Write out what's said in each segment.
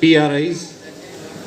PRIs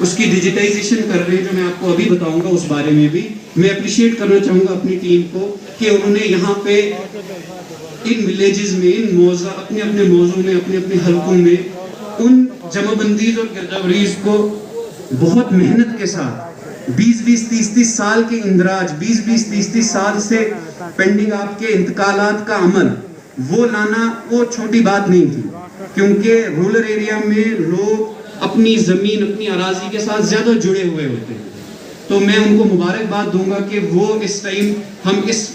اس کی digitisation کر رہے ہیں، جو میں آپ کو ابھی بتاؤں گا اس بارے میں بھی میں اپریشیٹ کرنا چاہوں گا اپنی ٹیم کو کہ انہوں نے یہاں پہ ان ولیجز میں، ان موضوع اپنے اپنے موضوع میں، اپنے اپنے حلقوں میں ان جمع بندیز اور گرداوریز کو بہت محنت کے ساتھ 20-30 سال کے اندراج، 20-30 سال سے پینڈنگ آپ کے انتقالات کا عمل وہ لانا وہ چھوٹی بات نہیں تھی، کیونکہ رورل ایریا میں لوگ اپنی زمین، اپنی اراضی کے ساتھ زیادہ جڑے ہوئے ہوتے ہیں. تو میں ان کو مبارکباد دوں گا کہ وہ اس ٹائم ہم اس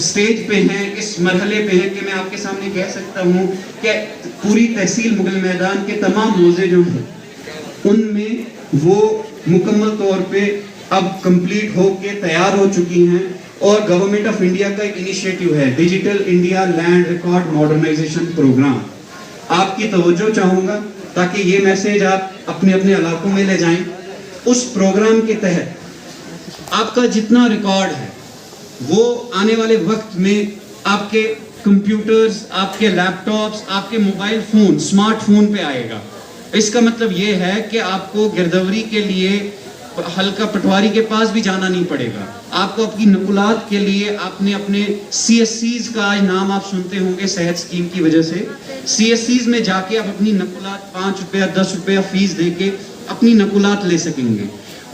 سٹیج پہ ہیں، اس مرحلے پہ ہیں کہ میں آپ کے سامنے کہہ سکتا ہوں کہ پوری تحصیل مغل میدان کے تمام موضوع جو ہیں ان میں وہ مکمل طور پہ اب کمپلیٹ ہو کے تیار ہو چکی ہیں. اور گورنمنٹ آف انڈیا کا ایک انیشیٹو ہے digital India land record modernisation programme. آپ کی توجہ چاہوں گا تاکہ یہ میسج آپ اپنے اپنے علاقوں میں لے جائیں. اس پروگرام کے تحت آپ کا جتنا ریکارڈ ہے وہ آنے والے وقت میں آپ کے کمپیوٹرز، آپ کے لیپ ٹاپس، آپ کے موبائل فون، اسمارٹ فون پہ آئے گا. اس کا مطلب یہ ہے کہ آپ کو گردوری کے لیے حلقہ پٹواری کے پاس بھی جانا نہیں پڑے گا. آپ کو اپنی نقلات کے لیے آپ نے اپنے سی ایس سیز کا آج نام آپ سنتے ہوں گے صحت اسکیم کی وجہ سے، سی ایس سیز میں جا کے آپ اپنی نقلات 5 روپیہ 10 روپیہ فیس دے کے اپنی نقلات لے سکیں گے.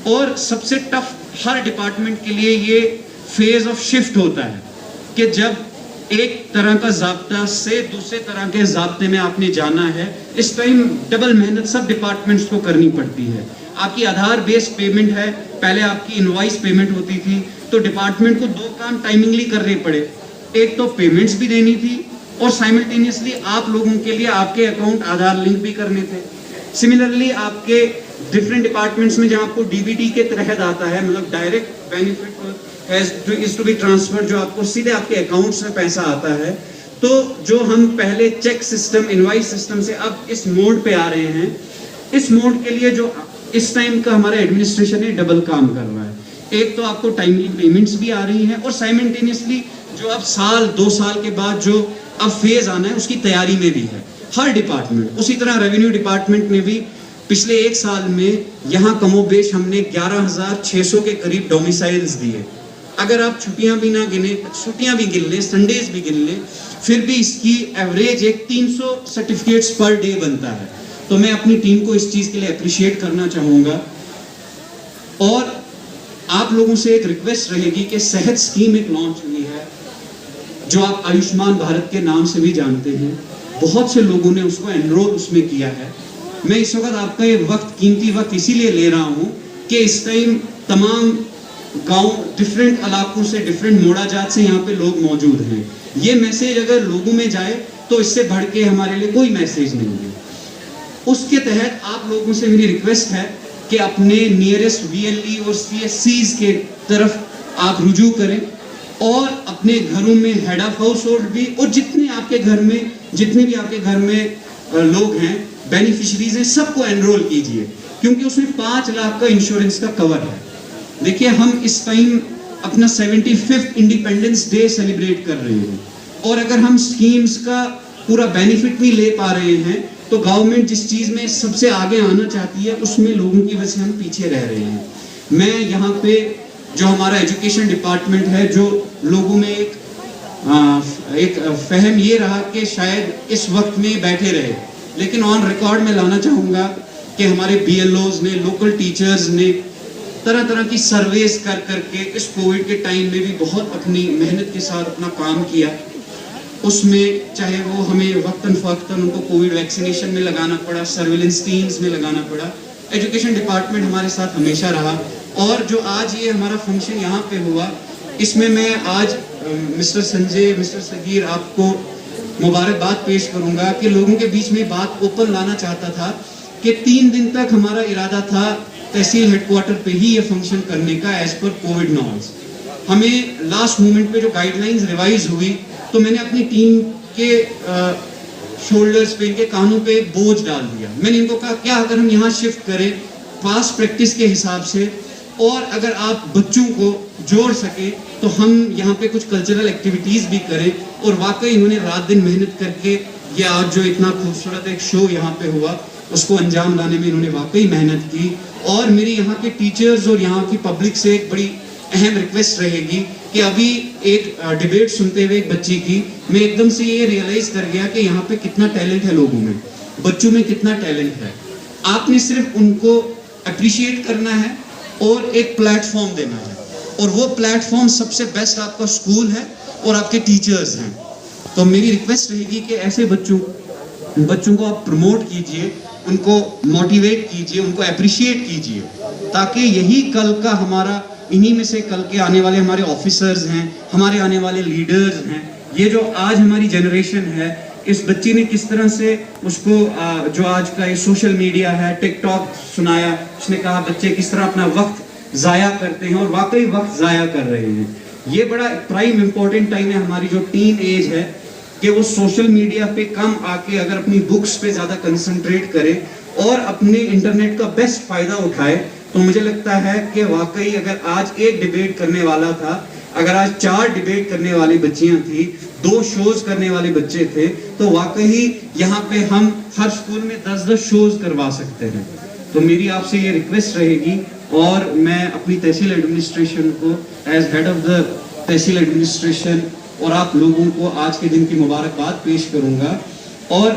اور سب سے ٹف ہر ڈپارٹمنٹ کے لیے یہ فیز آف شفٹ ہوتا ہے کہ جب ایک طرح کا ضابطہ سے دوسرے طرح کے ضابطے میں آپ نے جانا ہے. اس ٹائم ڈبل محنت سب ڈپارٹمنٹس کو کرنی پڑتی ہے. آپ کی آدھار بیس پیمنٹ ہے، پہلے آپ کی انوائس پیمنٹ ہوتی تھی تو ڈپارٹمنٹ کو 2 کام ٹائمنگلی کرنے پڑے. ایک تو پیمنٹس بھی دینی تھی اور سائملٹینیسلی آپ لوگوں کے لیے آپ کے اکاؤنٹ آدھار لنک بھی کرنے تھے. سملرلی آپ کے ڈفرینٹ ڈپارٹمنٹس میں جہاں آپ کو ڈی بی ٹی کے تحت آتا ہے، مطلب direct benefit is to be transfer, جو آپ کو سیدھے آپ کے اکاؤنٹس میں پیسہ آتا ہے. تو جو ہم پہلے چیک سسٹم، انوائس سسٹم سے اب اس موڈ پہ آ رہے ہیں، اس موڈ کے لیے جو اس ٹائم کا ہمارا ایڈمنسٹریشن ہے ڈبل کام کر رہا ہے. ایک تو آپ کو ٹائملی پیمنٹس بھی آ رہی ہیں اور سائملٹینیسلی جو اب سال 2 سال کے بعد جو اب فیز آنا ہے اس کی تیاری میں بھی ہے ہر ڈپارٹمنٹ. اسی طرح ریونیو ڈپارٹمنٹ میں بھی پچھلے 1 سال میں یہاں کم و بیش ہم نے 11,600 کے قریب ڈومیسائلز دیے. اگر آپ چھٹیاں بھی نہ گنے، چھٹیاں بھی گن لیں، سنڈیز بھی گن لیں، پھر بھی اس کی ایوریج ایک 300 سرٹیفکیٹس پر ڈے بنتا ہے. تو میں اپنی ٹیم کو اس چیز کے لیے اپریشیٹ کرنا چاہوں گا. اور آپ لوگوں سے ایک ریکویسٹ رہے گی کہ صحت اسکیم ایک لانچ ہوئی ہے جو آپ آیوشمان بھارت کے نام سے بھی جانتے ہیں. بہت سے لوگوں نے اس کو انرول اس میں کیا ہے. میں اس وقت آپ کا یہ وقت، قیمتی وقت اسی لیے لے رہا ہوں کہ اس ٹائم تمام گاؤں، ڈفرینٹ علاقوں سے، ڈفرینٹ موڑا جات سے یہاں پہ لوگ موجود ہیں. یہ میسیج اگر لوگوں میں جائے تو اس سے بڑھ کے ہمارے لیے کوئی میسیج نہیں ہے. اس کے تحت آپ لوگوں سے میری ریکویسٹ ہے کہ اپنے نیئرسٹ وی ایل ای اور سی ایس سیز کے طرف آپ رجوع کریں اور اپنے گھروں میں ہیڈ آف ہاؤس ہولڈ بھی، اور جتنے بھی آپ کے گھر میں لوگ ہیں، بینیفیشریز ہیں، سب کو انرول کیجئے، کیونکہ اس میں 5 لاکھ کا انشورنس کا کور ہے. دیکھیے ہم اس ٹائم اپنا 75 انڈیپینڈنس ڈے سیلیبریٹ کر رہے ہیں، اور اگر ہم اسکیمز کا پورا بینیفٹ بھی لے پا رہے ہیں تو گورنمنٹ جس چیز میں سب سے آگے آنا چاہتی ہے اس میں لوگوں کی وجہ سے ہم پیچھے رہ رہے ہیں. میں یہاں پہ جو ہمارا ایجوکیشن ڈپارٹمنٹ ہے، جو لوگوں میں ایک فہم یہ رہا کہ شاید اس وقت میں بیٹھے رہے، لیکن آن ریکارڈ میں لانا چاہوں گا کہ ہمارے بی ایل اوز نے، لوکل ٹیچرز نے طرح طرح کی سرویز کر کے اس کووڈ کے ٹائم میں بھی بہت اپنی محنت کے ساتھ اپنا کام کیا. اس میں چاہے وہ ہمیں وقتاً فوقتاً ان کو کووڈ ویکسینیشن میں لگانا پڑا، سرویلنس ٹیمز میں لگانا پڑا. ایجوکیشن ڈپارٹمنٹ ہمارے ساتھ ہمیشہ رہا. اور جو آج یہ ہمارا فنکشن یہاں پہ ہوا، اس میں آج مسٹر سنجے، مسٹر صغیر آپ کو مبارکباد پیش کروں گا کہ لوگوں کے بیچ میں بات اوپن لانا چاہتا تھا کہ 3 دن تک ہمارا ارادہ تھا تحصیل ہیڈ کوارٹر پہ ہی یہ فنکشن کرنے کا ایز پر کووڈ نارمز. ہمیں لاسٹ مومنٹ پہ جو گائیڈ لائنز ریوائز ہوئی تو میں نے اپنی ٹیم کے شولڈرز پہ، ان کے کانوں پہ بوجھ ڈال دیا. میں نے ان کو کہا کیا اگر ہم یہاں شفٹ کریں پاس پریکٹس کے حساب سے، اور اگر آپ بچوں کو جوڑ سکیں تو ہم یہاں پہ کچھ کلچرل ایکٹیویٹیز بھی کریں. اور واقعی انہوں نے رات دن محنت کر کے یہ آج جو اتنا خوبصورت ایک شو یہاں پہ ہوا، اس کو انجام لانے میں انہوں نے واقعی محنت کی. اور میری یہاں کے ٹیچرز اور یہاں کی پبلک سے ایک بڑی اہم ریکویسٹ رہے گی کہ ابھی ایک ڈیبیٹ سنتے ہوئے ایک بچی کی میں ایک دم سے یہ ریئلائز کر گیا کہ یہاں پہ کتنا ٹیلنٹ ہے لوگوں میں, بچوں میں کتنا ٹیلنٹ ہے. آپ نے صرف ان کو اپریشیٹ کرنا ہے اور ایک پلیٹ فارم دینا ہے, اور وہ پلیٹ فارم سب سے بیسٹ آپ کا اسکول ہے اور آپ کے ٹیچرز ہیں. تو میری ریکویسٹ رہے گی کہ ایسے بچوں کو آپ پروموٹ کیجئے, ان کو موٹیویٹ کیجئے, ان کو اپریشیٹ کیجئے, تاکہ یہی کل کا ہمارا, انہی میں سے کل کے آنے والے ہمارے آفیسرز ہیں, ہمارے آنے والے لیڈرز ہیں. یہ جو آج ہماری جنریشن ہے, اس بچی نے کس طرح سے اس کو جو آج کا یہ سوشل میڈیا ہے, ٹک ٹاک سنایا, اس نے کہا بچے کس طرح اپنا وقت ضائع کرتے ہیں, اور واقعی وقت ضائع کر رہے ہیں. یہ بڑا پرائم امپورٹنٹ ٹائم ہے ہماری جو ٹین ایج ہے, کہ وہ سوشل میڈیا پہ کم آ کے اگر اپنی بکس پہ زیادہ کنسنٹریٹ کرے اور اپنے انٹرنیٹ کا بیسٹ فائدہ اٹھائے. تو مجھے لگتا ہے کہ واقعی اگر آج ایک ڈیبیٹ کرنے والا تھا, اگر آج 4 ڈیبیٹ کرنے والی بچیاں تھیں, 2 شوز کرنے والے بچے تھے, تو واقعی یہاں پہ ہم ہر سکول میں 10-10 شوز کروا سکتے ہیں. تو میری آپ سے یہ ریکویسٹ رہے گی, اور میں اپنی تحصیل ایڈمنسٹریشن کو as head of the tehsil administration اور آپ لوگوں کو آج کے دن کی مبارکباد پیش کروں گا. اور